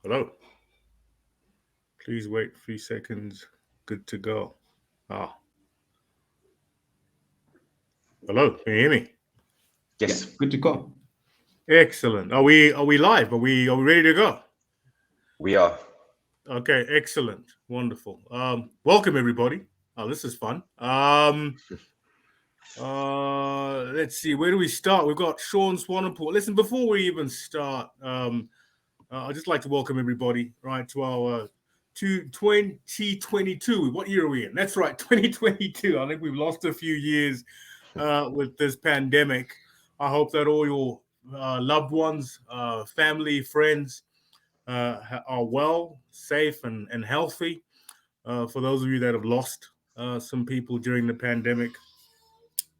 Hello. Please wait 3 seconds. Good to go. Ah, hello. Can you hear me? Yeah, Yes. good to go. Excellent. Are we live? Are we ready to go? We are. Okay, excellent. Wonderful. Welcome everybody. Oh, this is fun. Let's see. Where do we start? We've got Sean Swanepoel. Listen, before we even start, I'd just like to welcome everybody, right, to our 2022. What year are we in? That's right, 2022. I think we've lost a few years with this pandemic. I hope that all your loved ones, family, friends are well, safe, and healthy. For those of you that have lost some people during the pandemic,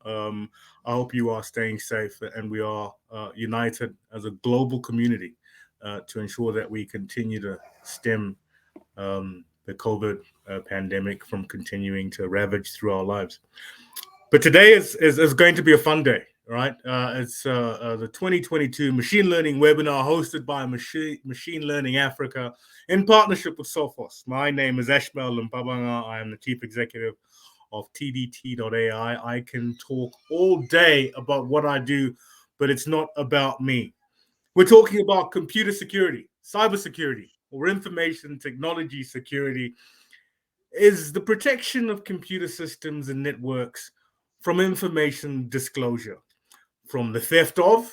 um, I hope you are staying safe and we are united as a global community to ensure that we continue to stem the COVID pandemic from continuing to ravage through our lives. But today is going to be a fun day, right? It's the 2022 Machine Learning webinar hosted by Machine Learning Africa in partnership with Sophos. My name is Eshmael Mpabanga. I am the Chief Executive of tdt.ai. I can talk all day about what I do, but it's not about me. We're talking about computer security, cybersecurity, or information technology security is the protection of computer systems and networks from information disclosure, from the theft of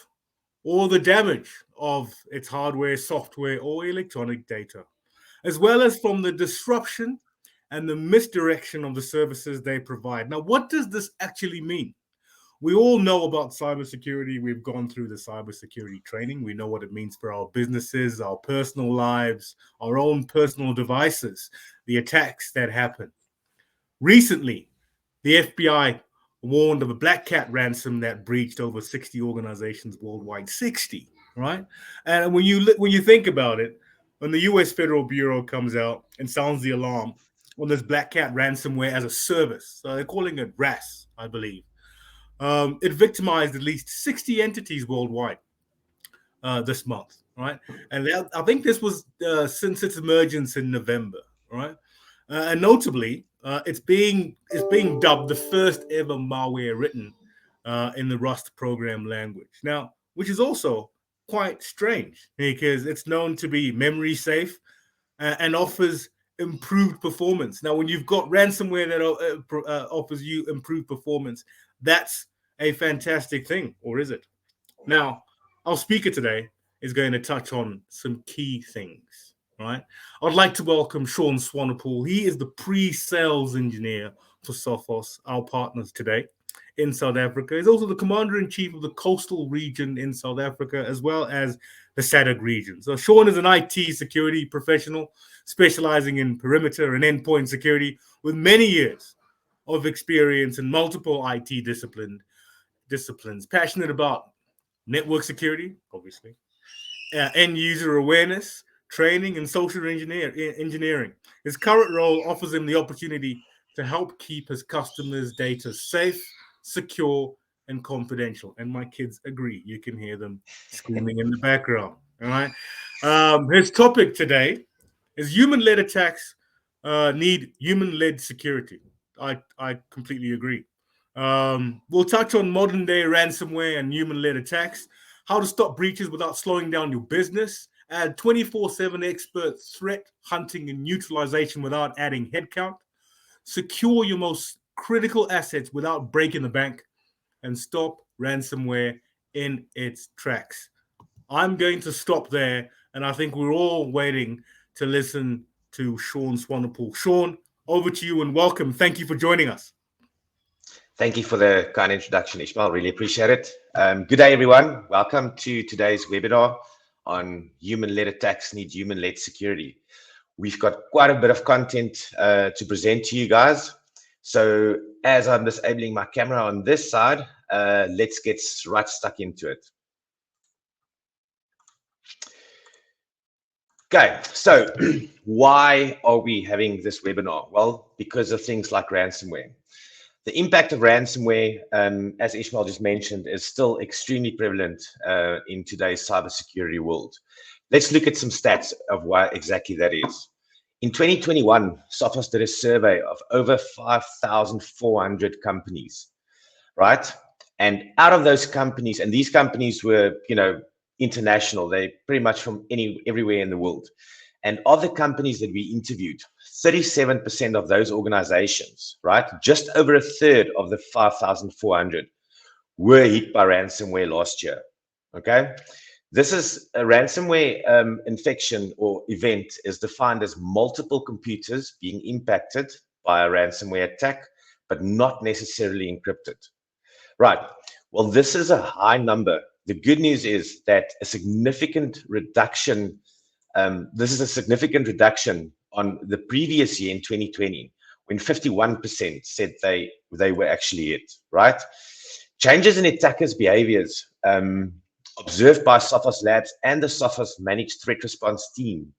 or the damage of its hardware, software, or electronic data, as well as from the disruption and the misdirection of the services they provide. Now, what does this actually mean? We all know about cybersecurity. We've gone through the cybersecurity training. We know what it means for our businesses, our personal lives, our own personal devices, the attacks that happen. Recently, the FBI warned of a black cat ransom that breached over 60 organizations worldwide. 60, right? And when you think about it, when the U.S. Federal Bureau comes out and sounds the alarm on this black cat ransomware as a service, so they're calling it RAS, I believe. It victimized at least 60 entities worldwide this month, right? And I think this was since its emergence in November, right? And notably, it's being dubbed the first ever malware written in the Rust program language. Now, which is also quite strange because it's known to be memory safe and offers improved performance. Now, when you've got ransomware that offers you improved performance, that's a fantastic thing, or is it? Now, our speaker today is going to touch on some key things, right? I'd like to welcome Sean Swanepoel. He is the pre-sales engineer for Sophos, our partners today in South Africa. He's also the commander-in-chief of the coastal region in South Africa, as well as the SADC region. So Sean is an IT security professional specializing in perimeter and endpoint security with many years of experience in multiple IT disciplines, passionate about network security, obviously, end user awareness, training, and social engineering. His current role offers him the opportunity to help keep his customers' data safe, secure, and confidential. And my kids agree. You can hear them screaming in the background. All right. His topic today is human-led attacks need human-led security. I completely agree. We'll touch on modern day ransomware and human led attacks, how to stop breaches without slowing down your business, add 24/7 expert threat hunting and neutralization without adding headcount, secure your most critical assets without breaking the bank, and stop ransomware in its tracks. I'm going to stop there, and I think we're all waiting to listen to Sean Swanepoel. Sean, over to you and welcome. Thank you for joining us. Thank you for the kind introduction, Ishmael. Really appreciate it. Good day, everyone. Welcome to today's webinar on human-led attacks need human-led security. We've got quite a bit of content to present to you guys. So as I'm disabling my camera on this side, let's get right stuck into it. Okay, so why are we having this webinar? Well, because of things like ransomware. The impact of ransomware, as Ishmael just mentioned, is still extremely prevalent in today's cybersecurity world. let's look at some stats of why exactly that is. In 2021, Sophos did a survey of over 5,400 companies, right? And out of those companies, and these companies were, international, they pretty much from everywhere in the world. And of the companies that we interviewed, 37% of those organizations, right, just over a third of the 5,400 were hit by ransomware last year. Okay. This is a ransomware infection or event is defined as multiple computers being impacted by a ransomware attack, but not necessarily encrypted. Right. Well, this is a high number. The good news is that a significant reduction, this is a significant reduction on the previous year in 2020, when 51% said they were actually hit, right? Changes in attackers' behaviors observed by Sophos Labs and the Sophos Managed Threat Response team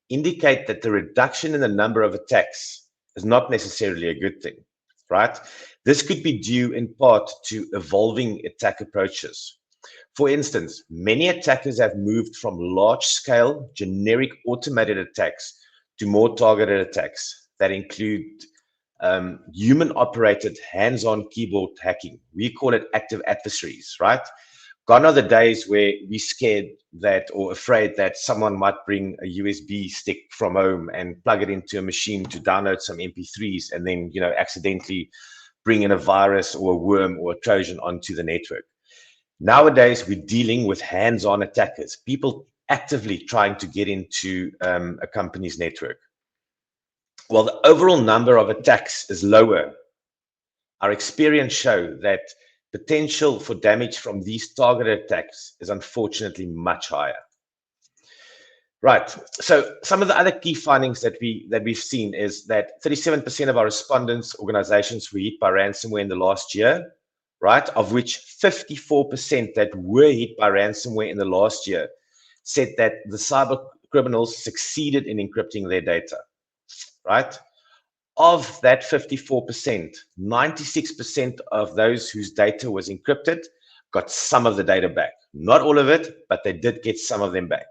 indicate that the reduction in the number of attacks is not necessarily a good thing, right? This could be due in part to evolving attack approaches. For instance, many attackers have moved from large-scale, generic automated attacks to more targeted attacks that include human-operated hands-on keyboard hacking. We call it active adversaries, right? Gone are the days where we're scared that or afraid that someone might bring a USB stick from home and plug it into a machine to download some MP3s and then, accidentally bring in a virus or a worm or a Trojan onto the network. Nowadays, we're dealing with hands-on attackers, people actively trying to get into a company's network. While the overall number of attacks is lower, our experience show that potential for damage from these targeted attacks is unfortunately much higher. Right. So some of the other key findings that we've seen is that 37% of our respondents, organizations were hit by ransomware in the last year, right? Of which 54% that were hit by ransomware in the last year said that the cyber criminals succeeded in encrypting their data, right? Of that 54%, 96% of those whose data was encrypted got some of the data back. Not all of it, but they did get some of them back.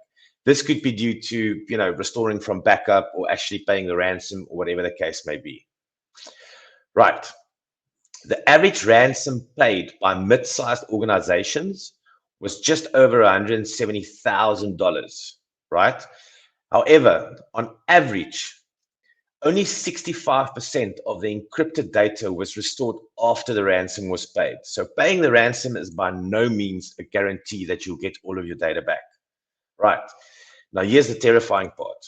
This could be due to, restoring from backup or actually paying the ransom or whatever the case may be. Right. The average ransom paid by mid-sized organizations was just over $170,000, right? However, on average, only 65% of the encrypted data was restored after the ransom was paid. So paying the ransom is by no means a guarantee that you'll get all of your data back. Right. Now, here's the terrifying part.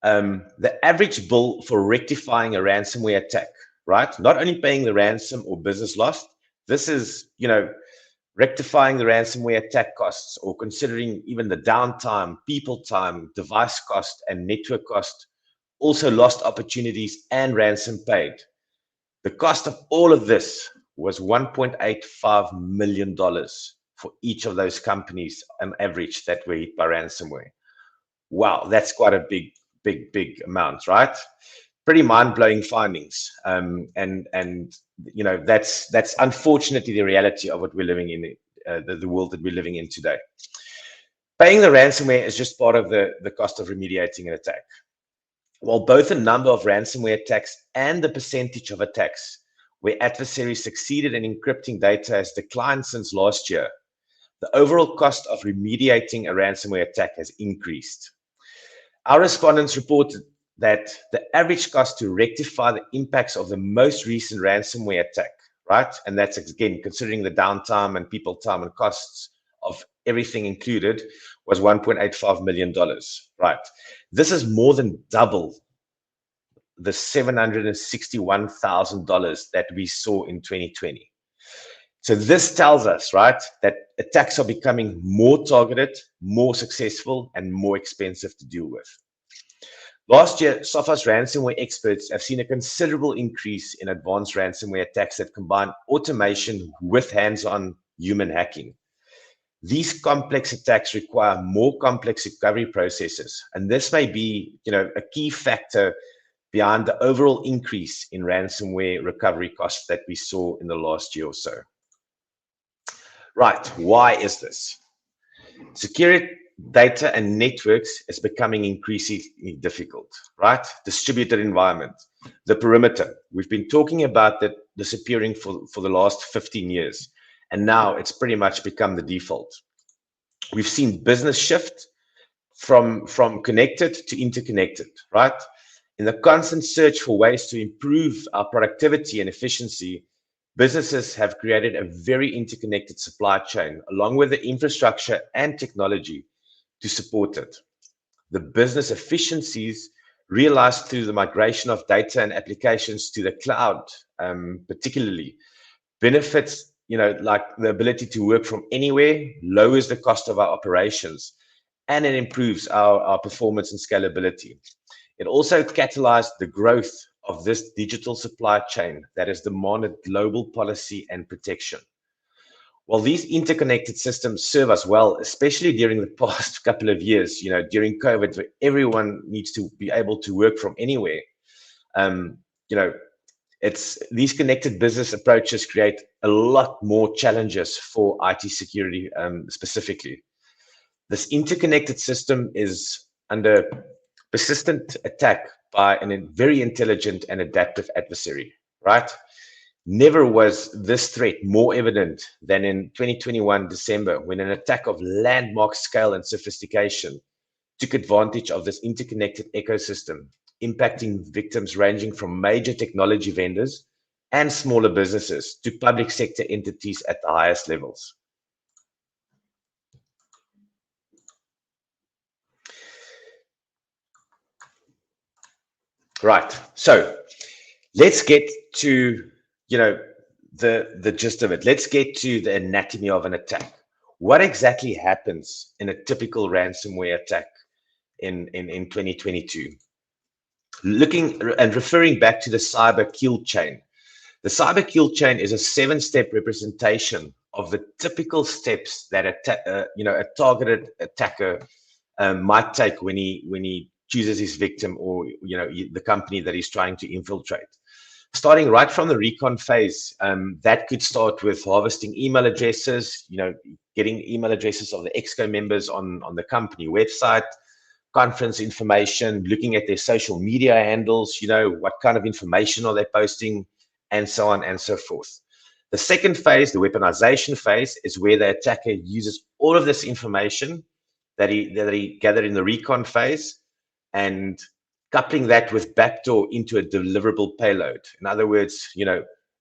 The average bill for rectifying a ransomware attack, right? Not only paying the ransom or business loss, this is, rectifying the ransomware attack costs or considering even the downtime, people time, device cost, and network cost, also lost opportunities and ransom paid. The cost of all of this was $1.85 million for each of those companies on average that were hit by ransomware. Wow, that's quite a big amount, right? Pretty mind-blowing findings. That's unfortunately the reality of what we're living in, the world that we're living in today. Paying the ransomware is just part of the cost of remediating an attack. While both the number of ransomware attacks and the percentage of attacks where adversaries succeeded in encrypting data has declined since last year, the overall cost of remediating a ransomware attack has increased. Our respondents reported that the average cost to rectify the impacts of the most recent ransomware attack, right? And that's, again, considering the downtime and people time and costs of everything included, was $1.85 million, right? This is more than double the $761,000 that we saw in 2020. So this tells us, right, that attacks are becoming more targeted, more successful, and more expensive to deal with. Last year, Sophos ransomware experts have seen a considerable increase in advanced ransomware attacks that combine automation with hands-on human hacking. These complex attacks require more complex recovery processes, and this may be, a key factor behind the overall increase in ransomware recovery costs that we saw in the last year or so. Right, why is this? data and networks is becoming increasingly difficult, right? Distributed environment, the perimeter. We've been talking about that disappearing for the last 15 years, and now it's pretty much become the default. We've seen business shift from connected to interconnected, right? In the constant search for ways to improve our productivity and efficiency, businesses have created a very interconnected supply chain, along with the infrastructure and technology to support it. The business efficiencies realized through the migration of data and applications to the cloud, particularly, benefits, like the ability to work from anywhere, lowers the cost of our operations, and it improves our performance and scalability. It also catalyzed the growth of this digital supply chain that has demanded global policy and protection. While these interconnected systems serve us well, especially during the past couple of years, during COVID, where everyone needs to be able to work from anywhere, it's these connected business approaches create a lot more challenges for IT security specifically. This interconnected system is under persistent attack by a very intelligent and adaptive adversary, right? Never was this threat more evident than in 2021 December, when an attack of landmark scale and sophistication took advantage of this interconnected ecosystem, impacting victims ranging from major technology vendors and smaller businesses to public sector entities at the highest levels. Right, so let's get to the gist of it. Let's get to the anatomy of an attack. What exactly happens in a typical ransomware attack in 2022? Looking and referring back to the cyber kill chain. The cyber kill chain is a 7-step representation of the typical steps that a targeted attacker might take when he chooses his victim, or the company that he's trying to infiltrate. Starting right from the recon phase, that could start with harvesting email addresses, getting email addresses of the exco members on the company website, conference information, looking at their social media handles, what kind of information are they posting, and so on and so forth. The second phase, the weaponization phase, is where the attacker uses all of this information that he gathered in the recon phase and coupling that with backdoor into a deliverable payload. In other words,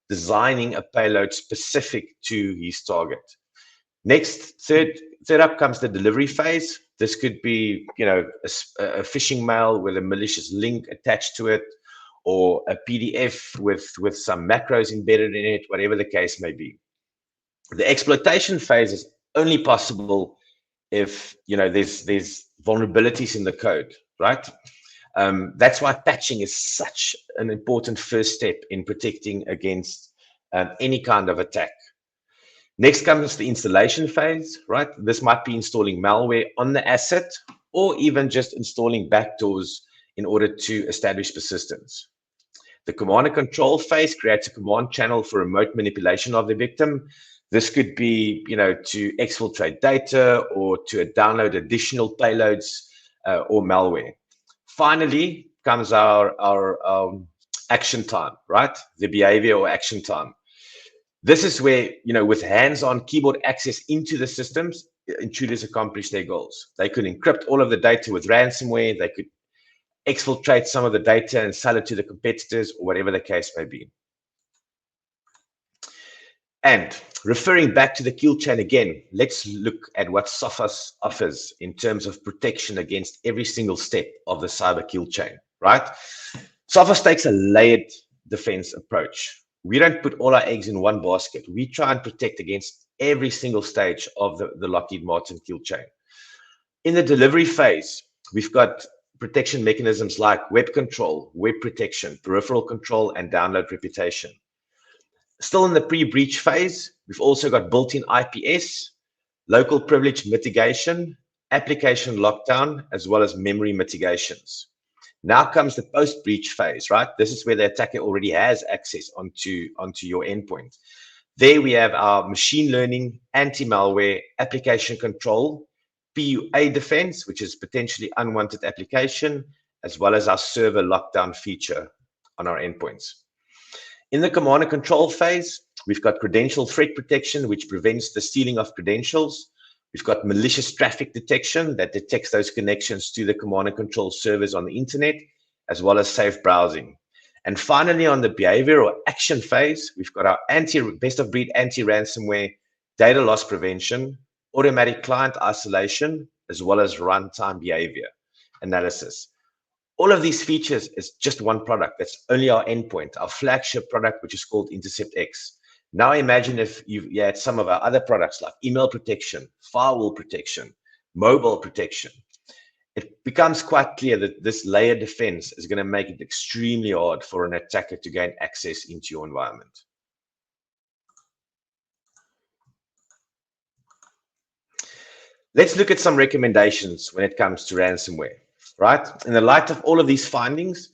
designing a payload specific to his target. Next, third up comes the delivery phase. This could be, a phishing mail with a malicious link attached to it, or a PDF with some macros embedded in it, whatever the case may be. The exploitation phase is only possible if there's vulnerabilities in the code, right? That's why patching is such an important first step in protecting against any kind of attack. Next comes the installation phase, right? This might be installing malware on the asset, or even just installing backdoors in order to establish persistence. The command and control phase creates a command channel for remote manipulation of the victim. This could be, to exfiltrate data, or to download additional payloads or malware. Finally comes our action time, right? The behavior or action time. This is where, with hands-on keyboard access into the systems, intruders accomplish their goals. They could encrypt all of the data with ransomware. They could exfiltrate some of the data and sell it to the competitors, or whatever the case may be. And referring back to the kill chain again, let's look at what Sophos offers in terms of protection against every single step of the cyber kill chain, right? Sophos takes a layered defense approach. We don't put all our eggs in one basket. We try and protect against every single stage of the Lockheed Martin kill chain. In the delivery phase, we've got protection mechanisms like web control, web protection, peripheral control, and download reputation. Still in the pre-breach phase, we've also got built-in IPS, local privilege mitigation, application lockdown, as well as memory mitigations. Now comes the post-breach phase, right? This is where the attacker already has access onto your endpoint. There we have our machine learning, anti-malware, application control, PUA defense, which is potentially unwanted application, as well as our server lockdown feature on our endpoints. In the command and control phase, we've got credential threat protection, which prevents the stealing of credentials. We've got malicious traffic detection that detects those connections to the command and control servers on the internet, as well as safe browsing. And finally, on the behavior or action phase, we've got our best-of-breed anti-ransomware, data loss prevention, automatic client isolation, as well as runtime behavior analysis. All of these features is just one product. That's only our endpoint, our flagship product, which is called Intercept X. Now imagine if you had some of our other products like email protection, firewall protection, mobile protection. It becomes quite clear that this layer defense is going to make it extremely hard for an attacker to gain access into your environment. Let's look at some recommendations when it comes to ransomware, right? In the light of all of these findings,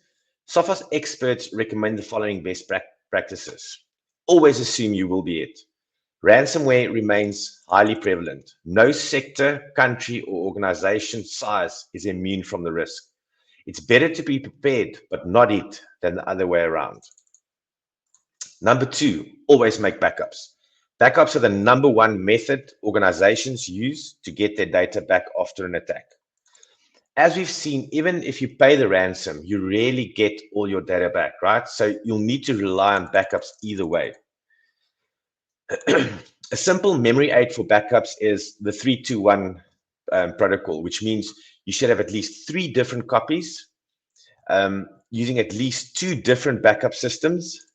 Sophos experts recommend the following best practices. Always assume you will be it. Ransomware remains highly prevalent. No sector, country, or organization size is immune from the risk. It's better to be prepared, but not it, than the other way around. Number 2, always make backups. Backups are the number one method organizations use to get their data back after an attack. As we've seen, even if you pay the ransom, you rarely get all your data back, right? So you'll need to rely on backups either way. A simple memory aid for backups is the 3-2-1 protocol, which means you should have at least 3 different copies using at least 2 different backup systems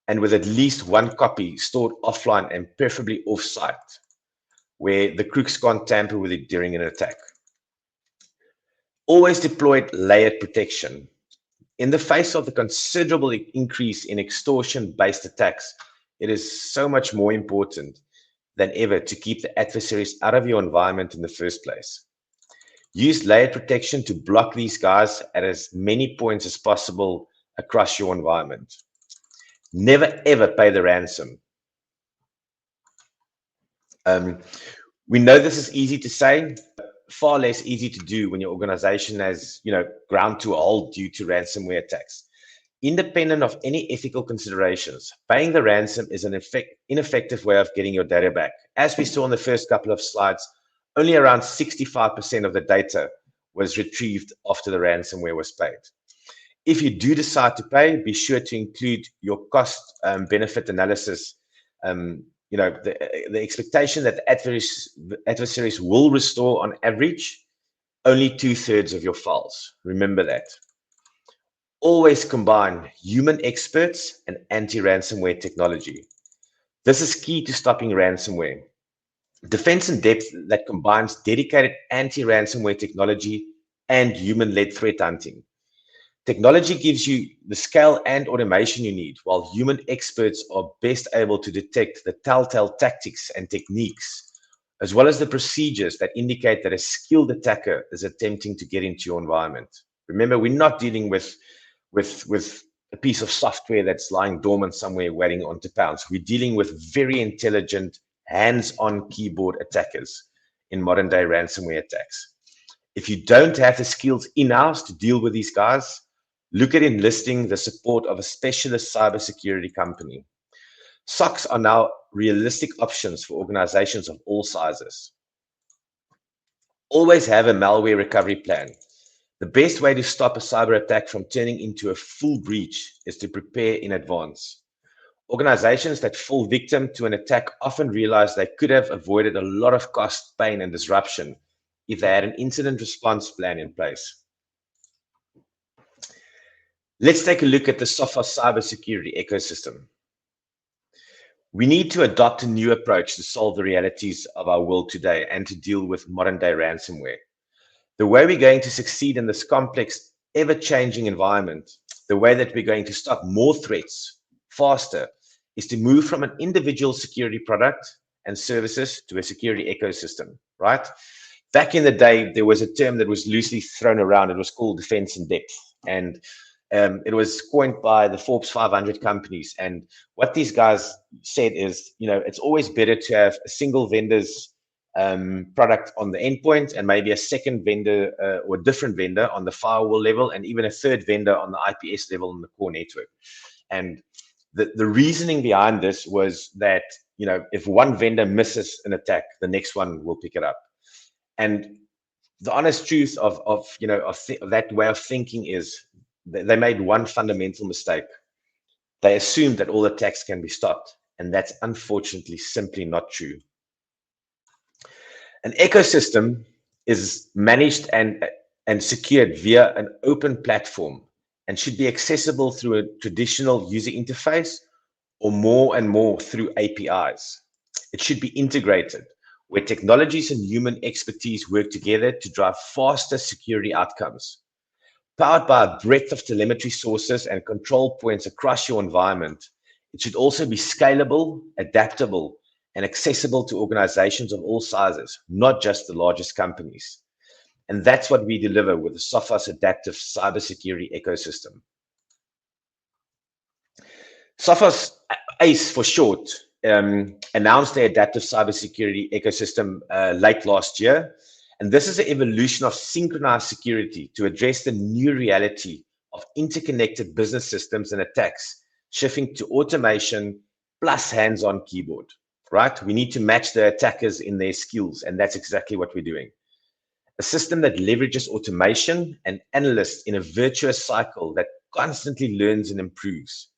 and with at least 1 copy stored offline and preferably off-site, where the crooks can't tamper with it during an attack. Always deploy layered protection. In the face of the considerable increase in extortion-based attacks, it is so much more important than ever to keep the adversaries out of your environment in the first place. Use layered protection to block these guys at as many points as possible across your environment. Never ever pay the ransom. We know this is easy to say, but far less easy to do when your organization has, ground to a halt due to ransomware attacks. Independent of any ethical considerations, paying the ransom is an ineffective way of getting your data back. As we saw in the first couple of slides, only around 65% of the data was retrieved after the ransomware was paid. If you do decide to pay, be sure to include your cost benefit analysis. The expectation that the adversaries will restore on average only 2/3 of your files. Remember that. Always combine human experts and anti-ransomware technology. This is key to stopping ransomware. Defense in depth that combines dedicated anti-ransomware technology and human-led threat hunting. Technology gives you the scale and automation you need, while human experts are best able to detect the telltale tactics and techniques, as well as the procedures that indicate that a skilled attacker is attempting to get into your environment. Remember, we're not dealing with a piece of software that's lying dormant somewhere waiting on to pounce. We're dealing with very intelligent, hands-on keyboard attackers in modern-day ransomware attacks. If you don't have the skills in-house to deal with these guys, look at enlisting the support of a specialist cybersecurity company. SOCs are now realistic options for organizations of all sizes. Always have a malware recovery plan. The best way to stop a cyber attack from turning into a full breach is to prepare in advance. Organizations that fall victim to an attack often realize they could have avoided a lot of cost, pain, and disruption if they had an incident response plan in place. Let's take a look at the Sophos cybersecurity ecosystem. We need to adopt a new approach to solve the realities of our world today and to deal with modern-day ransomware. The way we're going to succeed in this complex, ever-changing environment, the way that we're going to stop more threats faster, is to move from an individual security product and services to a security ecosystem, right? Back in the day, there was a term that was loosely thrown around. It was called defense in depth. And it was coined by the Forbes 500 companies. And what these guys said is, it's always better to have a single vendor's product on the endpoint, and maybe a second vendor or a different vendor on the firewall level, and even a third vendor on the IPS level in the core network. And the reasoning behind this was that, if one vendor misses an attack, the next one will pick it up. And the honest truth of that way of thinking is they made one fundamental mistake. They assumed that all attacks can be stopped, and that's unfortunately simply not true. An ecosystem is managed and secured via an open platform and should be accessible through a traditional user interface or more and more through APIs. It should be integrated, where technologies and human expertise work together to drive faster security outcomes. Powered by a breadth of telemetry sources and control points across your environment, it should also be scalable, adaptable, and accessible to organizations of all sizes, not just the largest companies. And that's what we deliver with the Sophos Adaptive Cybersecurity Ecosystem. Sophos, ACE for short, announced their Adaptive Cybersecurity Ecosystem late last year. And this is an evolution of synchronized security to address the new reality of interconnected business systems and attacks, shifting to automation plus hands-on keyboard, right? We need to match the attackers in their skills, and that's exactly what we're doing. A system that leverages automation and analysts in a virtuous cycle that constantly learns and improves.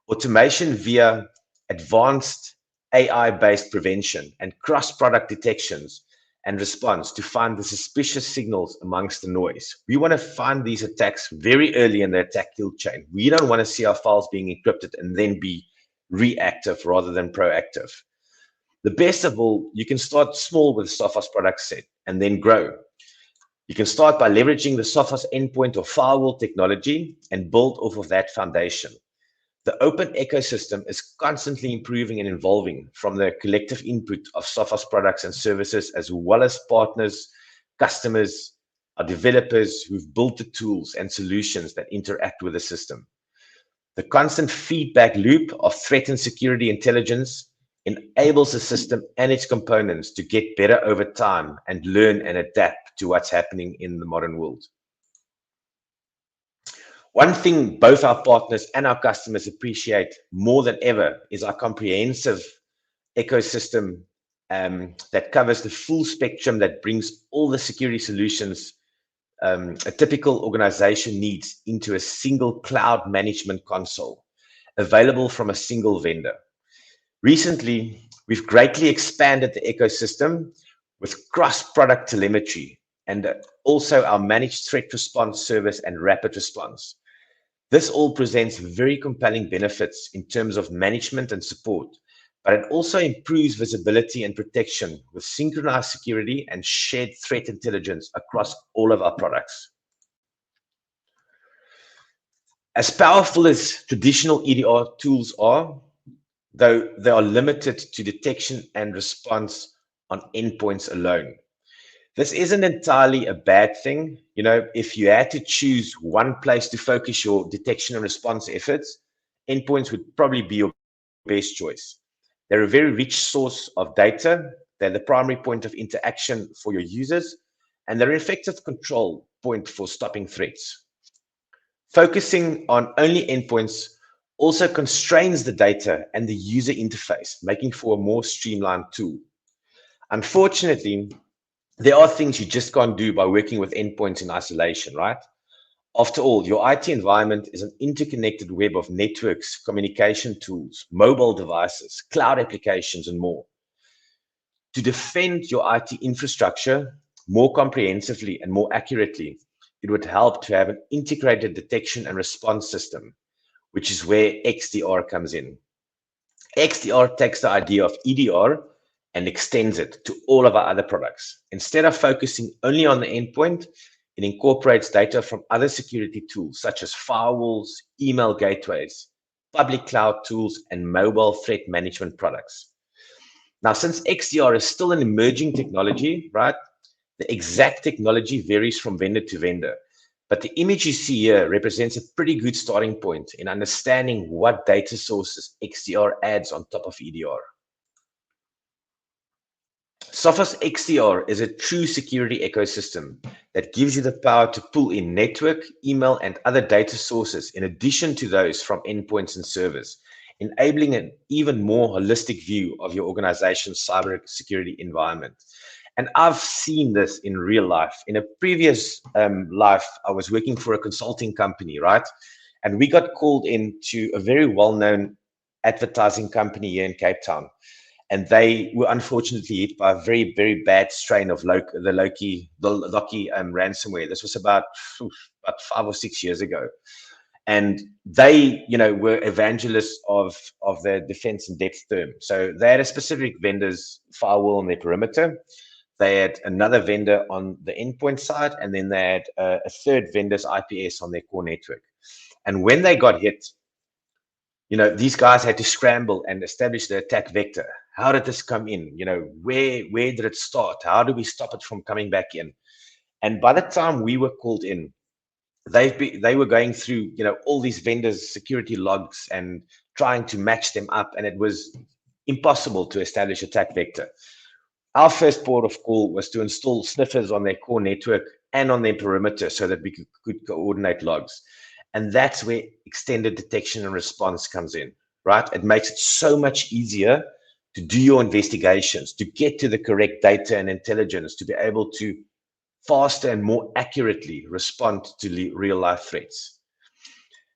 Automation via advanced AI-based prevention and cross-product detections and response to find the suspicious signals amongst the noise. We want to find these attacks very early in the attack kill chain. We don't want to see our files being encrypted and then be reactive rather than proactive. The best of all, you can start small with the Sophos product set and then grow. You can start by leveraging the Sophos endpoint or firewall technology and build off of that foundation. The open ecosystem is constantly improving and evolving from the collective input of Sophos products and services, as well as partners, customers, our developers who've built the tools and solutions that interact with the system. The constant feedback loop of threat and security intelligence enables the system and its components to get better over time and learn and adapt to what's happening in the modern world. One thing both our partners and our customers appreciate more than ever is our comprehensive ecosystem that covers the full spectrum, that brings all the security solutions a typical organization needs into a single cloud management console available from a single vendor. Recently, we've greatly expanded the ecosystem with cross-product telemetry and also our managed threat response service and rapid response. This all presents very compelling benefits in terms of management and support, but it also improves visibility and protection with synchronized security and shared threat intelligence across all of our products. As powerful as traditional EDR tools are, though they are limited to detection and response on endpoints alone. This isn't entirely a bad thing. If you had to choose one place to focus your detection and response efforts, endpoints would probably be your best choice. They're a very rich source of data. They're the primary point of interaction for your users, and they're an effective control point for stopping threats. Focusing on only endpoints also constrains the data and the user interface, making for a more streamlined tool. Unfortunately, there are things you just can't do by working with endpoints in isolation, right? After all, your IT environment is an interconnected web of networks, communication tools, mobile devices, cloud applications, and more. To defend your IT infrastructure more comprehensively and more accurately, it would help to have an integrated detection and response system, which is where XDR comes in. XDR takes the idea of EDR and extends it to all of our other products. Instead of focusing only on the endpoint, it incorporates data from other security tools such as firewalls, email gateways, public cloud tools, and mobile threat management products. Now, since XDR is still an emerging technology, right, the exact technology varies from vendor to vendor. But the image you see here represents a pretty good starting point in understanding what data sources XDR adds on top of EDR. Sophos XDR is a true security ecosystem that gives you the power to pull in network, email, and other data sources in addition to those from endpoints and servers, enabling an even more holistic view of your organization's cyber security environment. And I've seen this in real life. In a previous life, I was working for a consulting company, right? And we got called into a very well-known advertising company here in Cape Town. And they were unfortunately hit by a very, very bad strain of the Loki ransomware. This was about 5 or 6 years ago. And they, were evangelists of the defense in depth term. So they had a specific vendor's firewall on their perimeter. They had another vendor on the endpoint side, and then they had a third vendor's IPS on their core network. And when they got hit, these guys had to scramble and establish the attack vector. How did this come in? Where did it start? How do we stop it from coming back in? And by the time we were called in, they were going through, all these vendors' security logs and trying to match them up, and it was impossible to establish attack vector. Our first port of call was to install sniffers on their core network and on their perimeter so that we could coordinate logs. And that's where extended detection and response comes in, right? It makes it so much easier to do your investigations, to get to the correct data and intelligence, to be able to faster and more accurately respond to real life threats.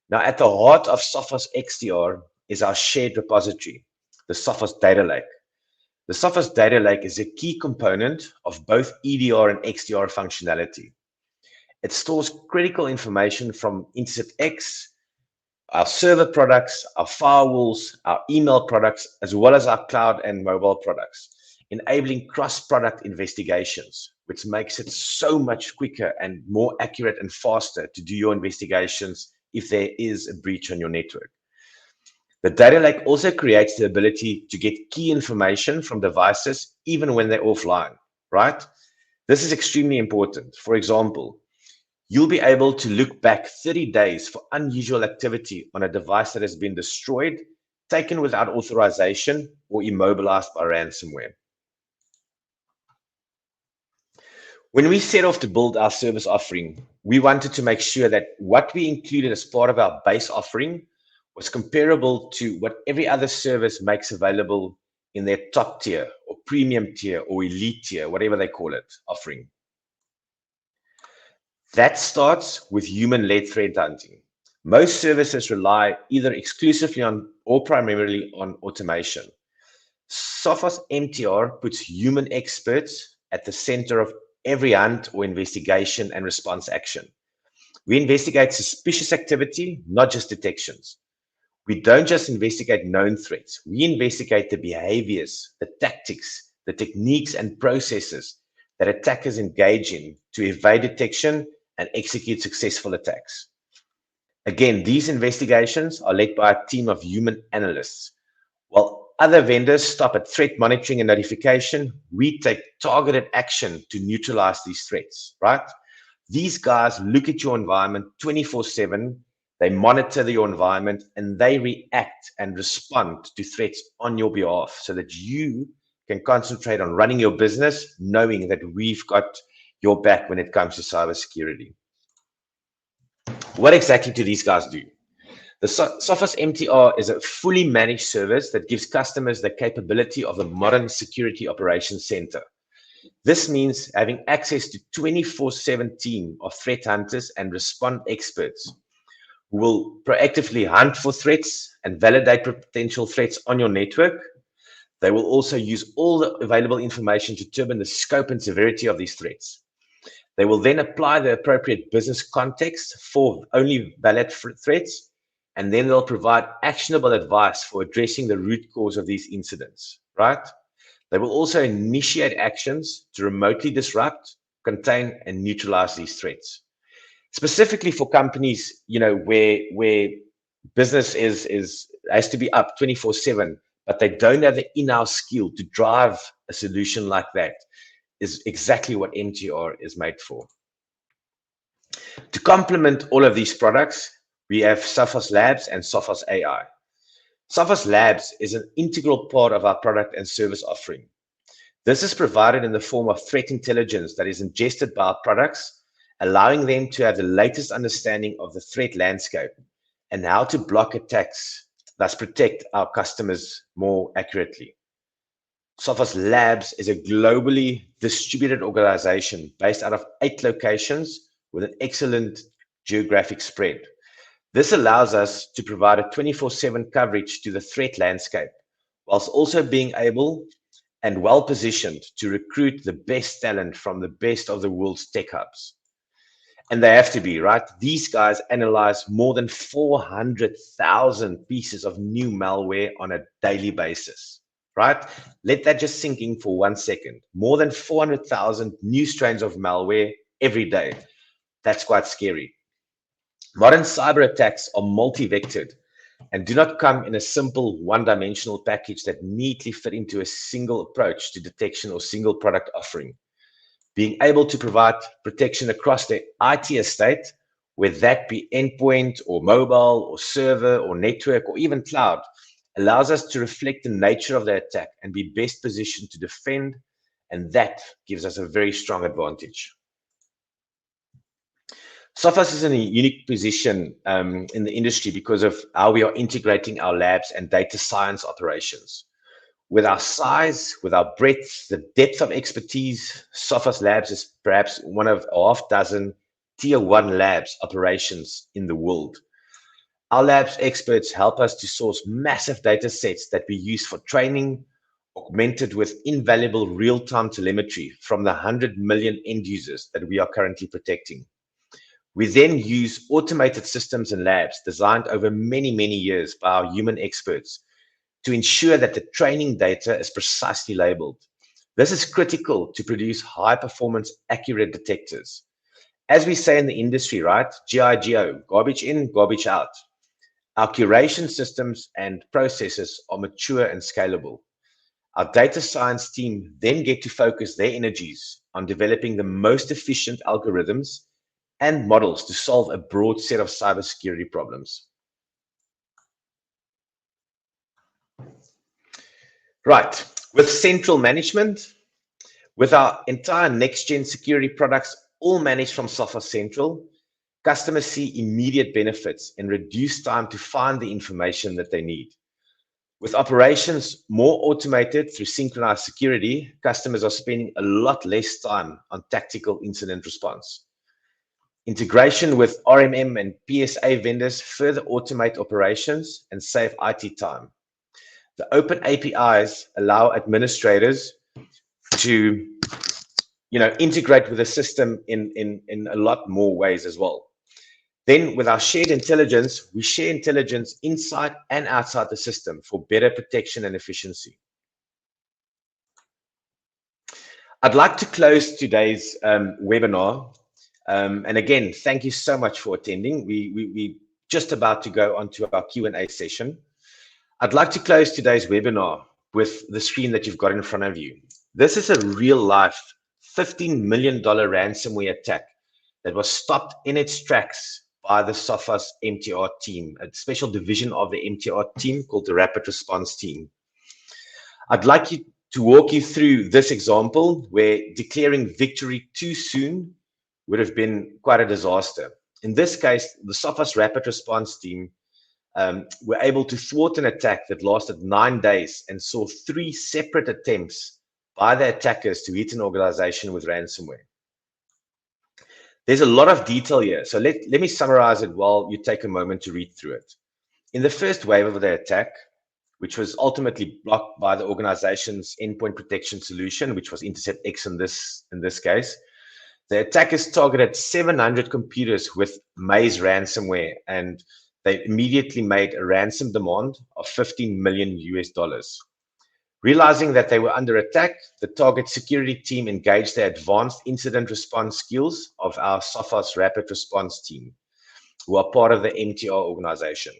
Now, at the heart of Sophos XDR is our shared repository, the Sophos Data Lake. The Sophos Data Lake is a key component of both EDR and XDR functionality. It stores critical information from InterceptX, our server products, our firewalls, our email products, as well as our cloud and mobile products, enabling cross-product investigations, which makes it so much quicker and more accurate and faster to do your investigations if there is a breach on your network. The data lake also creates the ability to get key information from devices even when they're offline, right? This is extremely important. For example, you'll be able to look back 30 days for unusual activity on a device that has been destroyed, taken without authorization, or immobilized by ransomware. When we set off to build our service offering, we wanted to make sure that what we included as part of our base offering was comparable to what every other service makes available in their top tier or premium tier or elite tier, whatever they call it, offering. That starts with human-led threat hunting. Most services rely either exclusively on or primarily on automation. Sophos MTR puts human experts at the center of every hunt or investigation and response action. We investigate suspicious activity, not just detections. We don't just investigate known threats. We investigate the behaviors, the tactics, the techniques and processes that attackers engage in to evade detection and execute successful attacks. Again, these investigations are led by a team of human analysts. While other vendors stop at threat monitoring and notification, we take targeted action to neutralize these threats, right? These guys look at your environment 24/7, they monitor your environment, and they react and respond to threats on your behalf so that you can concentrate on running your business, knowing that we've got your back when it comes to cybersecurity. What exactly do these guys do? The Sophos MTR is a fully managed service that gives customers the capability of a modern security operations center. This means having access to 24/7 team of threat hunters and respond experts who will proactively hunt for threats and validate potential threats on your network. They will also use all the available information to determine the scope and severity of these threats. They will then apply the appropriate business context for only valid threats, and then they'll provide actionable advice for addressing the root cause of these incidents, right? They will also initiate actions to remotely disrupt, contain, and neutralize these threats. Specifically for companies, where business has to be up 24/7, but they don't have the in-house skill to drive a solution like that, is exactly what MTR is made for. To complement all of these products, we have Sophos Labs and Sophos AI. Sophos Labs is an integral part of our product and service offering. This is provided in the form of threat intelligence that is ingested by our products, allowing them to have the latest understanding of the threat landscape and how to block attacks, thus protect our customers more accurately. Sophos Labs is a globally distributed organization based out of 8 locations with an excellent geographic spread. This allows us to provide a 24/7 coverage to the threat landscape, whilst also being able and well positioned to recruit the best talent from the best of the world's tech hubs. And they have to be, right? These guys analyze more than 400,000 pieces of new malware on a daily basis, right? Let that just sink in for 1 second. More than 400,000 new strains of malware every day. That's quite scary. Modern cyber attacks are multi-vectored and do not come in a simple one-dimensional package that neatly fit into a single approach to detection or single product offering. Being able to provide protection across the IT estate, whether that be endpoint or mobile or server or network or even cloud, allows us to reflect the nature of the attack and be best positioned to defend, and that gives us a very strong advantage. Sophos is in a unique position in the industry because of how we are integrating our labs and data science operations. With our size, with our breadth, the depth of expertise, Sophos Labs is perhaps one of a half dozen tier 1 labs operations in the world. Our labs experts help us to source massive data sets that we use for training, augmented with invaluable real-time telemetry from the 100 million end users that we are currently protecting. We then use automated systems and labs designed over many, many years by our human experts to ensure that the training data is precisely labeled. This is critical to produce high-performance, accurate detectors. As we say in the industry, right? GIGO, garbage in, garbage out. Our curation systems and processes are mature and scalable. Our data science team then get to focus their energies on developing the most efficient algorithms and models to solve a broad set of cybersecurity problems. Right, with central management, with our entire next-gen security products all managed from Sophos Central, customers see immediate benefits and reduced time to find the information that they need. With operations more automated through synchronized security, customers are spending a lot less time on tactical incident response. Integration with RMM and PSA vendors further automate operations and save IT time. The open APIs allow administrators to integrate with the system in a lot more ways as well. Then with our shared intelligence, we share intelligence inside and outside the system for better protection and efficiency. I'd like to close today's webinar. And again, thank you so much for attending. We just about to go on to our Q&A session. I'd like to close today's webinar with the screen that you've got in front of you. This is a real-life $15 million ransomware attack that was stopped in its tracks by the Sophos MTR team, a special division of the MTR team called the Rapid Response Team. I'd like to walk you through this example where declaring victory too soon would have been quite a disaster. In this case, the Sophos Rapid Response Team were able to thwart an attack that lasted 9 days and saw 3 separate attempts by the attackers to hit an organization with ransomware. There's a lot of detail here, so let me summarize it while you take a moment to read through it. In the first wave of the attack, which was ultimately blocked by the organization's endpoint protection solution, which was Intercept X in this case, the attackers targeted 700 computers with Maze ransomware, and they immediately made a ransom demand of $15 million. Realizing that they were under attack, the target security team engaged the advanced incident response skills of our Sophos Rapid Response Team, who are part of the MTR organization.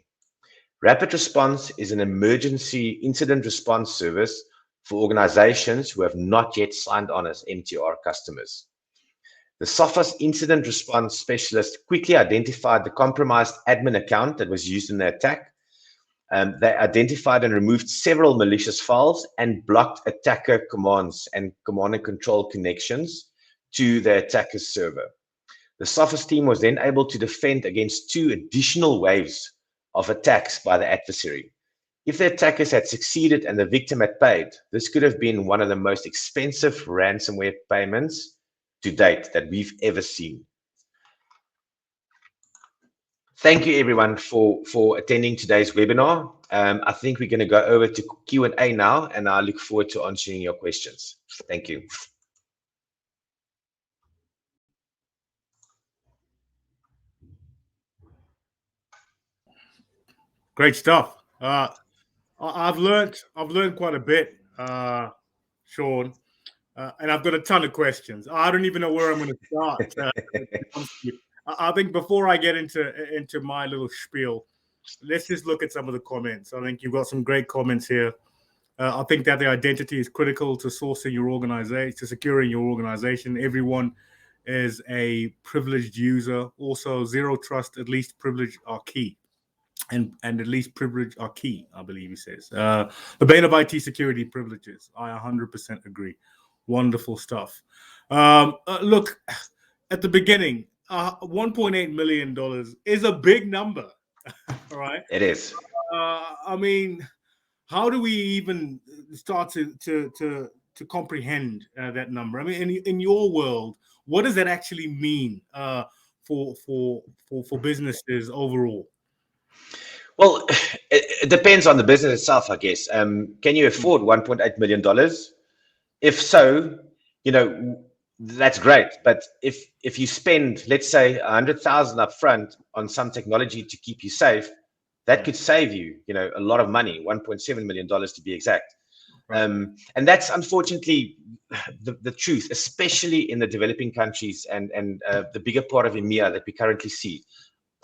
Rapid Response is an emergency incident response service for organizations who have not yet signed on as MTR customers. The Sophos incident response specialist quickly identified the compromised admin account that was used in the attack, They identified and removed several malicious files and blocked attacker commands and command and control connections to the attacker's server. The Sophos team was then able to defend against 2 additional waves of attacks by the adversary. If the attackers had succeeded and the victim had paid, this could have been one of the most expensive ransomware payments to date that we've ever seen. Thank you everyone for attending today's webinar. I think we're going to go over to Q&A now, and I look forward to answering your questions. Thank you. Great stuff. I've learned quite a bit, Sean, and I've got a ton of questions. I don't even know where I'm going to start. I think before I get into my little spiel, let's just look at some of the comments. I think you've got some great comments here. I think that the identity is critical to sourcing your organization, to securing your organization. Everyone is a privileged user. Also, zero trust, at least privilege are key. And at least privilege are key, I believe he says. The bane of IT security, privileges. I 100% agree. Wonderful stuff. Look, at the beginning, $1.8 million is a big number. All right. It is. I mean, how do we even start to comprehend that number? I mean, in your world, what does that actually mean for businesses overall? Well, it depends on the business itself, I guess. Can you afford $1.8 million? If so, that's great. But if you spend, let's say, 100,000 up front on some technology to keep you safe, that could save you, a lot of money, $1.7 million to be exact. Right. And that's unfortunately the truth, especially in the developing countries and the bigger part of EMEA that we currently see.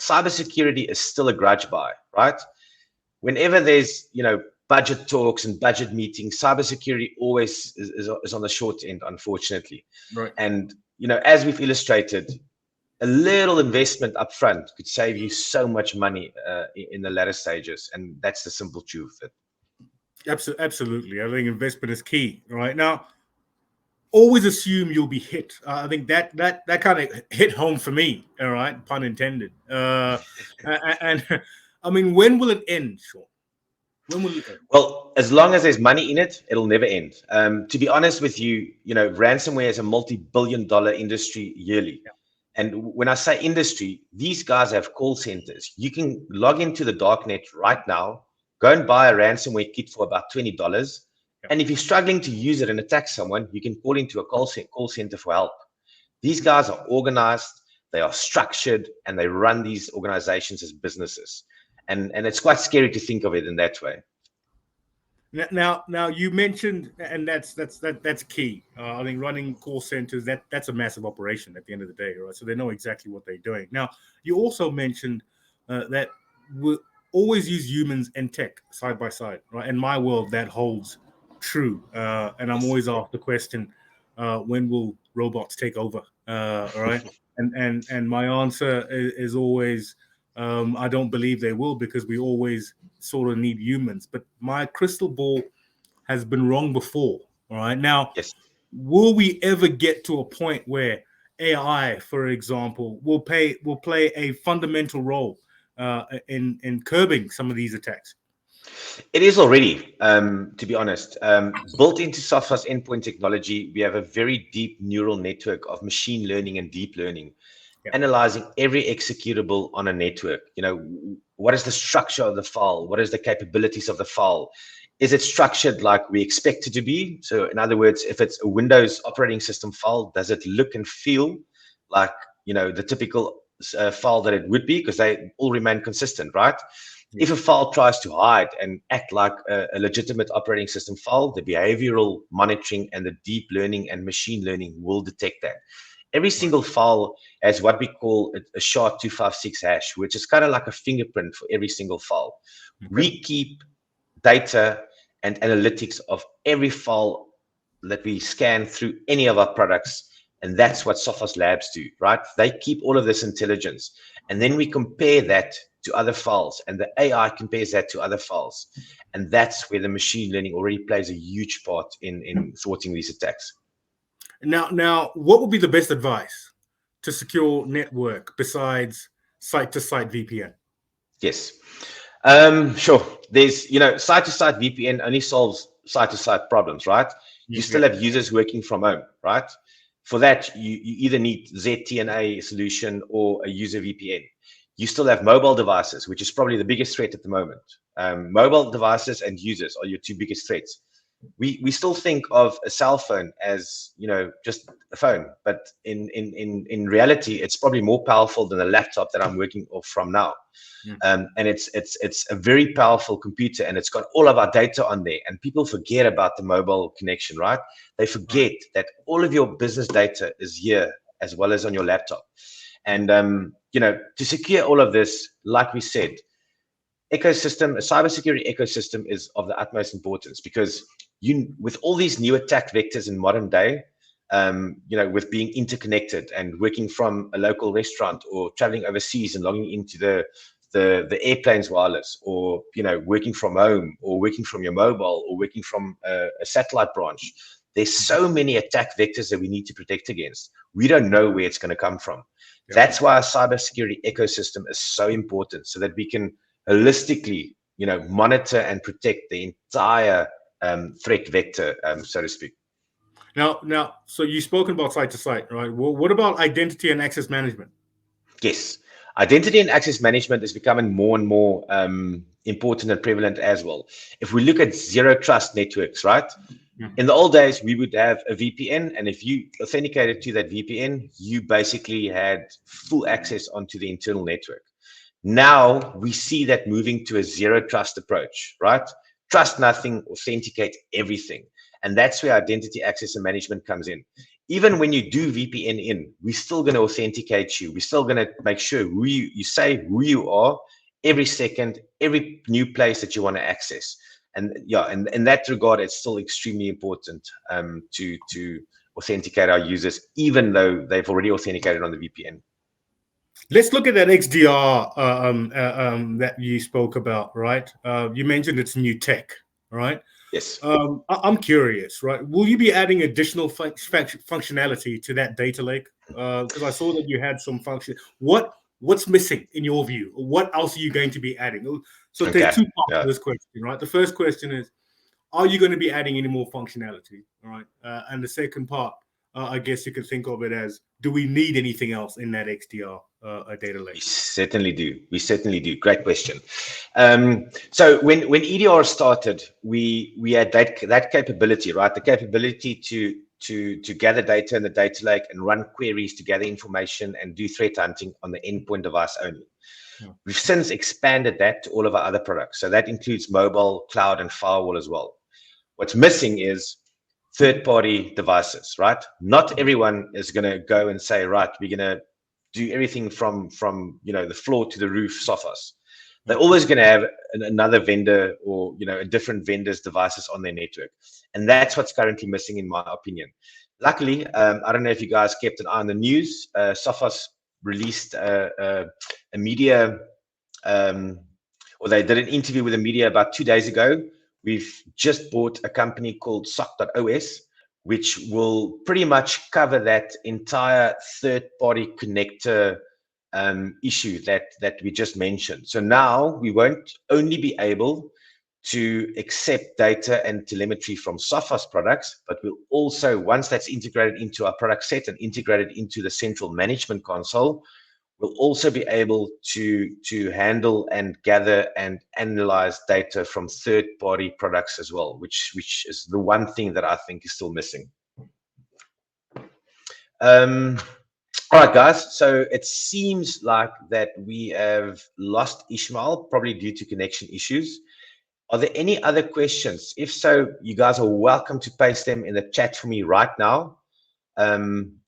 Cybersecurity is still a grudge buy, right? Whenever there's, budget talks and budget meetings, cybersecurity always is on the short end, unfortunately. Right. And, as we've illustrated, a little investment up front could save you so much money in the latter stages. And that's the simple truth of it. Absolutely. I think investment is key, right? Now, always assume you'll be hit. I think that kind of hit home for me, all right? Pun intended. And I mean, when will it end, Sean? When will it end? Well, as long as there's money in it, it'll never end. To be honest with you, ransomware is a multi-billion-dollar industry yearly. Yeah. And when I say industry, these guys have call centers. You can log into the darknet right now, go and buy a ransomware kit for about $20. Yeah. And if you're struggling to use it and attack someone, you can call into a call center for help. These guys are organized, they are structured, and they run these organizations as businesses. And it's quite scary to think of it in that way. Now you mentioned, and that's key. I think running call centers, that's a massive operation at the end of the day, right? So they know exactly what they're doing. Now, you also mentioned that we always use humans and tech side by side, right? In my world, that holds true. And I'm always asked the question, when will robots take over? All right. And my answer is always, I don't believe they will, because we always sort of need humans. But my crystal ball has been wrong before. All right. Now, yes. Will we ever get to a point where AI, for example, will play a fundamental role in curbing some of these attacks? It is already, to be honest. Built into Sophos endpoint technology, we have a very deep neural network of machine learning and deep learning, analyzing every executable on a network. What is the structure of the file? What is the capabilities of the file? Is it structured like we expect it to be? So in other words, if it's a Windows operating system file, does it look and feel like, the typical file that it would be? Because they all remain consistent, right? If a file tries to hide and act like a legitimate operating system file, the behavioral monitoring and the deep learning and machine learning will detect that. Every single file has what we call a SHA-256 hash, which is kind of like a fingerprint for every single file. Okay. We keep data and analytics of every file that we scan through any of our products. And that's what Sophos Labs do, right? They keep all of this intelligence. And then we compare that to other files, and the AI compares that to other files. And that's where the machine learning already plays a huge part in thwarting these attacks. Now, what would be the best advice to secure network besides site-to-site VPN? Yes. Sure. There's, site-to-site VPN only solves site-to-site problems, right? You still have users working from home, right? For that, you either need ZTNA solution or a user VPN. You still have mobile devices, which is probably the biggest threat at the moment. Mobile devices and users are your two biggest threats. We still think of a cell phone as, just a phone, but in reality, it's probably more powerful than the laptop that I'm working off from now. And it's a very powerful computer, and it's got all of our data on there. And people forget about the mobile connection, right? They forget that all of your business data is here as well as on your laptop. And to secure all of this, like we said, a cybersecurity ecosystem is of the utmost importance, because with all these new attack vectors in modern day, with being interconnected and working from a local restaurant or traveling overseas and logging into the airplane's wireless, or working from home, or working from your mobile, or working from a satellite branch. There's so many attack vectors that we need to protect against. We don't know where it's going to come from. Yeah. That's why our cybersecurity ecosystem is so important, so that we can holistically, monitor and protect the entire threat vector, so to speak. Now, so you've spoken about site-to-site, right? Well, what about identity and access management? Yes, identity and access management is becoming more and more important and prevalent as well. If we look at zero trust networks, right? In the old days, we would have a VPN, and if you authenticated to that VPN, you basically had full access onto the internal network. Now we see that moving to a zero trust approach, right? Trust nothing, authenticate everything. And that's where identity access and management comes in. Even when you do VPN in, we're still going to authenticate you. We're still going to make sure you say who you are every second, every new place that you want to access. And yeah, and in that regard, it's still extremely important to authenticate our users, even though they've already authenticated on the VPN. Let's look at that XDR that you spoke about, right? You mentioned it's new tech, right? Yes. I'm curious, right? Will you be adding additional functionality to that data lake? Because I saw that you had some function. What's missing in your view? What else are you going to be adding? So there's two parts to this question, right? The first question is, are you going to be adding any more functionality? All right. And the second part, I guess you could think of it as, do we need anything else in that XDR data lake? We certainly do. We certainly do. Great question. So when EDR started, we had that capability, right? The capability to gather data in the data lake and run queries to gather information and do threat hunting on the endpoint device only. We've since expanded that to all of our other products. So that includes mobile, cloud, and firewall as well. What's missing is third-party devices, right? Not everyone is going to go and say, right, we're going to do everything from the floor to the roof, Sophos. They're always going to have another vendor, or a different vendor's devices on their network, and that's what's currently missing, in my opinion. Luckily, I don't know if you guys kept an eye on the news. Sophos released a media, or they did an interview with the media about 2 days ago. We've just bought a company called SOC.os, which will pretty much cover that entire third-party connector issue that we just mentioned. So now we won't only be able to accept data and telemetry from Sophos products, but we'll also, once that's integrated into our product set and integrated into the central management console, we'll also be able to handle and gather and analyze data from third-party products as well, which is the one thing that I think is still missing. All right, guys. So it seems like that we have lost Eshmael, probably due to connection issues. Are there any other questions? If so, you guys are welcome to paste them in the chat for me right now.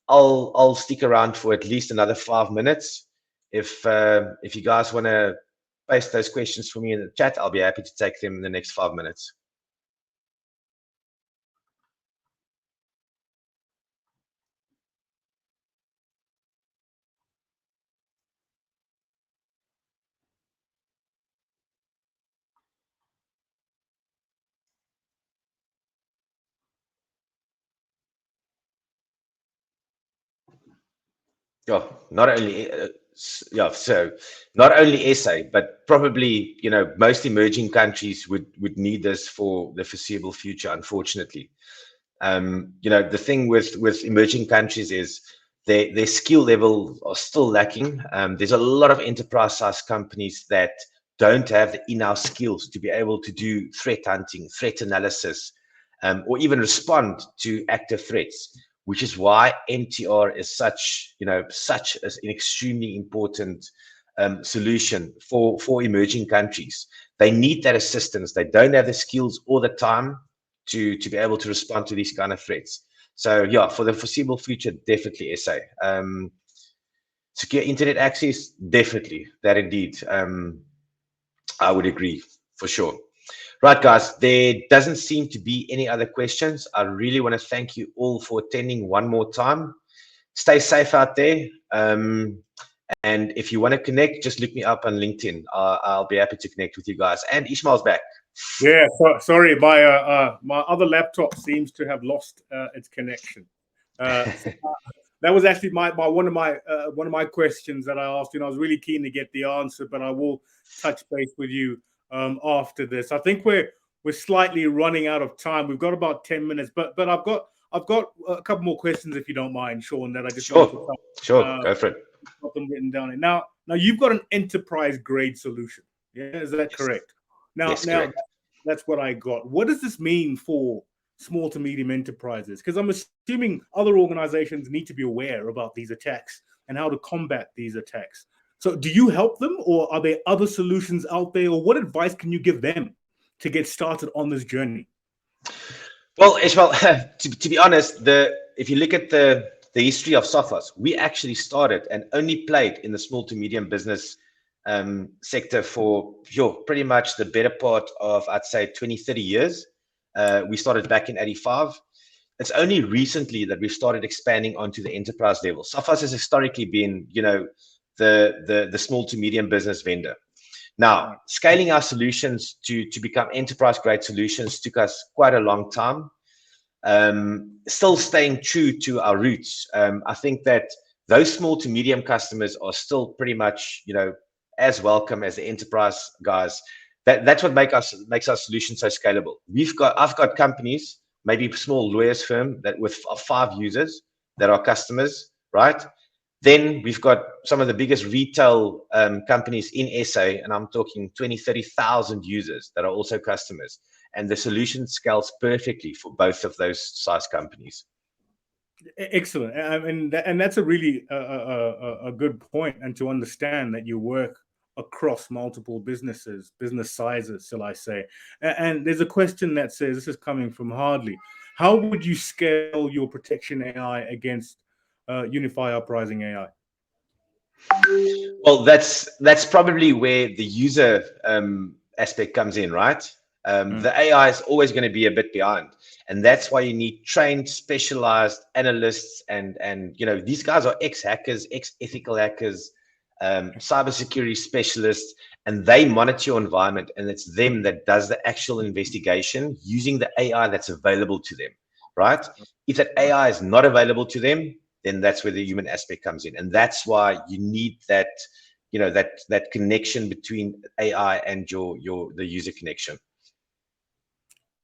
I'll stick around for at least another 5 minutes. If you guys want to paste those questions for me in the chat, I'll be happy to take them in the next 5 minutes. Yeah, not only so not only SA, but probably most emerging countries would need this for the foreseeable future. Unfortunately, the thing with emerging countries is their skill level are still lacking. There's a lot of enterprise size companies that don't have the in-house skills to be able to do threat hunting, threat analysis, or even respond to active threats, which is why MTR is such an extremely important solution for emerging countries. They need that assistance. They don't have the skills or the time to be able to respond to these kind of threats. So yeah, for the foreseeable future, definitely SA. Secure internet access, definitely that indeed. I would agree for sure. Right, guys, there doesn't seem to be any other questions. I really want to thank you all for attending one more time. Stay safe out there. And if you want to connect, just look me up on LinkedIn. I'll be happy to connect with you guys. And Ishmael's back. Yeah, sorry, my other laptop seems to have lost its connection. That was actually one of my questions that I asked. I was really keen to get the answer, but I will touch base with you after this. I think we're slightly running out of time. We've got about 10 minutes, but I've got a couple more questions if you don't mind, Sean. That I just sure, want to touch. Sure, go for it. Got them written down. Now you've got an enterprise grade solution. Yeah, is that correct? Now, correct. That's what I got. What does this mean for small to medium enterprises? Because I'm assuming other organizations need to be aware about these attacks and how to combat these attacks. So do you help them, or are there other solutions out there, or what advice can you give them to get started on this journey? Well, Eshmael, to be honest, if you look at the history of Sophos, we actually started and only played in the small to medium business sector for pretty much the better part of, I'd say, 20, 30 years. We started back in 85. It's only recently that we've started expanding onto the enterprise level. Sophos has historically been, the small to medium business vendor. Now, scaling our solutions to become enterprise grade solutions took us quite a long time. Still staying true to our roots. I think that those small to medium customers are still pretty much, as welcome as the enterprise guys. That's what makes our solution so scalable. I've got companies, maybe a small lawyers firm that with 5 users that are customers, right? Then we've got some of the biggest retail companies in SA, and I'm talking 20, 30,000 users that are also customers. And the solution scales perfectly for both of those size companies. Excellent. And that's a really a good point, and to understand that you work across multiple business sizes, shall I say. And there's a question that says, this is coming from Hardley, how would you scale your protection AI against Unify Uprising AI? Well, that's probably where the user aspect comes in, right? The AI is always going to be a bit behind, and that's why you need trained, specialized analysts, and these guys are ex-hackers, ex-ethical hackers, cybersecurity specialists, and they monitor your environment, and it's them that does the actual investigation using the AI that's available to them, right? If that AI is not available to them, then that's where the human aspect comes in, and that's why you need that, that connection between AI and the user connection.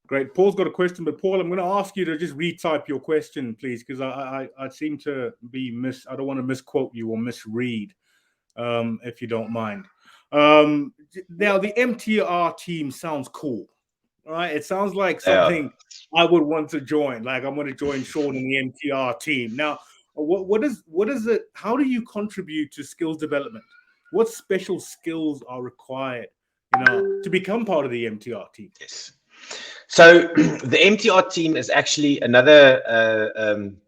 Great. Paul's got a question, but Paul, I'm going to ask you to just retype your question, please, because I seem to be I don't want to misquote you or misread, if you don't mind. Now, the MTR team sounds cool, right? It sounds like something I would want to join. Like, I'm going to join Sean in the MTR team. Now, what is it? How do you contribute to skills development? What special skills are required, to become part of the MTR team? Yes. So the MTR team is actually another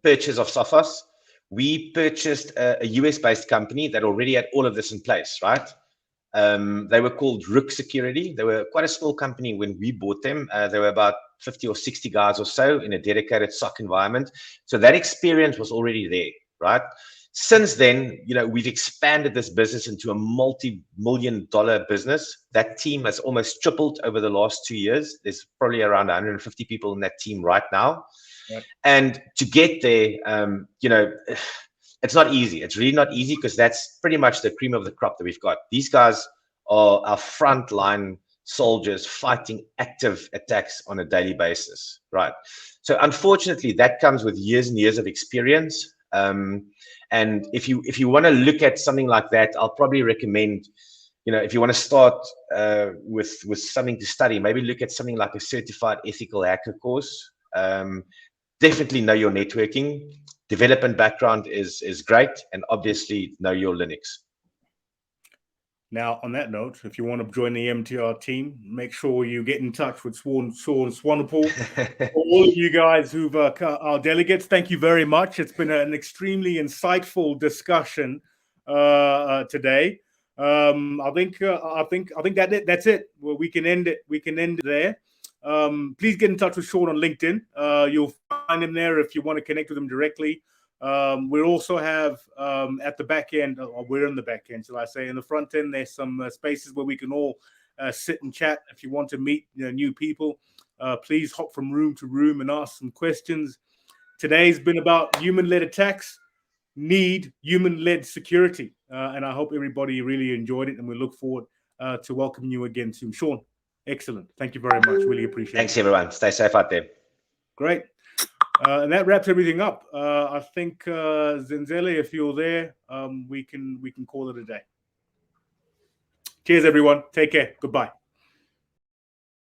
purchase of Sophos. We purchased a US-based company that already had all of this in place, right? They were called Rook Security. They were quite a small company when we bought them. They were about 50 or 60 guys or so in a dedicated SOC environment. So that experience was already there, right? Since then, we've expanded this business into a multi-million-dollar business. That team has almost tripled over the last 2 years. There's probably around 150 people in that team right now. Right. And to get there, it's not easy. It's really not easy because that's pretty much the cream of the crop that we've got. These guys are our frontline soldiers fighting active attacks on a daily basis, right? So unfortunately, that comes with years and years of experience. And if you want to look at something like that, I'll probably recommend, if you want to start with something to study, maybe look at something like a certified ethical hacker course. Definitely know your networking. Development background is great, and obviously know your Linux. Now, on that note, if you want to join the MTR team, make sure you get in touch with Swanepoel. All of you guys who've our delegates, thank you very much. It's been an extremely insightful discussion today. I think that's it. Well, we can end it. We can end it there. Please get in touch with Sean on LinkedIn. You'll find him there if you want to connect with him directly. We also have at the back end, or we're in the back end, shall I say, in the front end, there's some spaces where we can all sit and chat. If you want to meet new people, please hop from room to room and ask some questions. Today's been about human-led attacks need human-led security. And I hope everybody really enjoyed it, and we look forward to welcoming you again soon. Sean, excellent. Thank you very much. Really appreciate it. Thanks, everyone. Stay safe out there. Great. And that wraps everything up. I think Zenzele, if you're there, we can call it a day. Cheers, everyone. Take care. Goodbye.